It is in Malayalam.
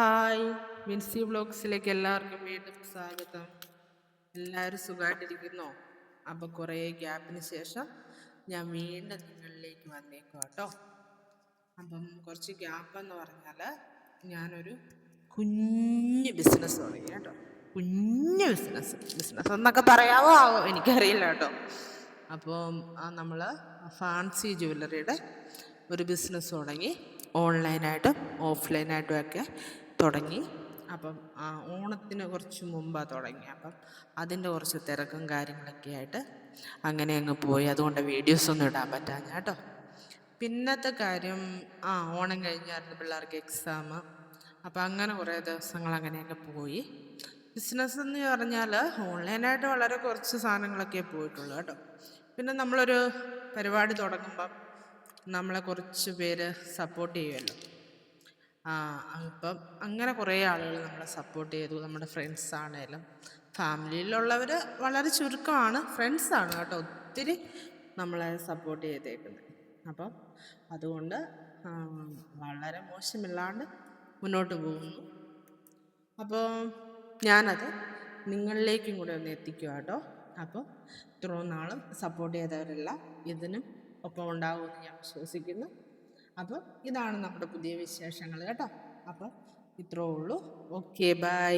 ഹായ്, വിൻസി വ്ളോഗ്സിലേക്ക് എല്ലാവർക്കും വീണ്ടും സ്വാഗതം. എല്ലാവരും സുഖമായിട്ടിരിക്കുന്നോ? അപ്പം കുറേ ഗ്യാപ്പിന് ശേഷം ഞാൻ വീണ്ടും നിങ്ങളിലേക്ക് വന്നേക്കും കേട്ടോ. അപ്പം കുറച്ച് ഗ്യാപ്പ് എന്ന് പറഞ്ഞാൽ ഞാനൊരു കുഞ്ഞ് ബിസിനസ് തുടങ്ങി കേട്ടോ. കുഞ്ഞ് ബിസിനസ് എന്നൊക്കെ പറയാവോ എനിക്കറിയില്ല കേട്ടോ. അപ്പം നമ്മൾ ഫാൻസി ജ്വല്ലറിയുടെ ഒരു ബിസിനസ് തുടങ്ങി. ഓൺലൈനായിട്ടും ഓഫ്ലൈനായിട്ടും ഒക്കെ തുടങ്ങി. അപ്പം ഓണത്തിന് കുറച്ച് മുമ്പാണ് തുടങ്ങി. അപ്പം അതിൻ്റെ കുറച്ച് തിരക്കും കാര്യങ്ങളൊക്കെ ആയിട്ട് അങ്ങനെ അങ്ങ് പോയി. അതുകൊണ്ട് വീഡിയോസൊന്നും ഇടാൻ പറ്റാഞ്ഞ കേട്ടോ. പിന്നത്തെ കാര്യം, ഓണം കഴിഞ്ഞായിരുന്നു പിള്ളേർക്ക് എക്സാം. അപ്പം അങ്ങനെ കുറേ ദിവസങ്ങൾ അങ്ങനെയൊക്കെ പോയി. ബിസിനസ് എന്ന് പറഞ്ഞാൽ ഓൺലൈനായിട്ട് വളരെ കുറച്ച് സാധനങ്ങളൊക്കെ പോയിട്ടുള്ളൂ കേട്ടോ. പിന്നെ നമ്മളൊരു പരിപാടി തുടങ്ങുമ്പം നമ്മളെ കുറച്ച് പേര് സപ്പോർട്ട് ചെയ്യുമല്ലോ. അപ്പം അങ്ങനെ കുറേ ആളുകൾ നമ്മളെ സപ്പോർട്ട് ചെയ്തു. നമ്മുടെ ഫ്രണ്ട്സ് ആണേലും ഫാമിലിയിലുള്ളവർ വളരെ ചുരുക്കമാണ്, ഫ്രണ്ട്സാണ് കേട്ടോ ഒത്തിരി നമ്മളെ സപ്പോർട്ട് ചെയ്തേക്കുന്നത്. അപ്പം അതുകൊണ്ട് വളരെ മോശമില്ലാണ്ട് മുന്നോട്ട് പോകുന്നു. അപ്പോൾ ഞാനത് നിങ്ങളിലേക്കും കൂടെ ഒന്ന് എത്തിക്കുക കേട്ടോ. അപ്പോൾ ഇത്രയും നാളും സപ്പോർട്ട് ചെയ്തവരെല്ലാം ഇതിനും ഒപ്പം ഉണ്ടാകുമെന്ന് ഞാൻ വിശ്വസിക്കുന്നു. അപ്പം ഇതാണ് നമ്മുടെ പുതിയ വിശേഷങ്ങൾ കേട്ടോ. അപ്പം ഇത്രേ ഉള്ളൂ. Okay, by.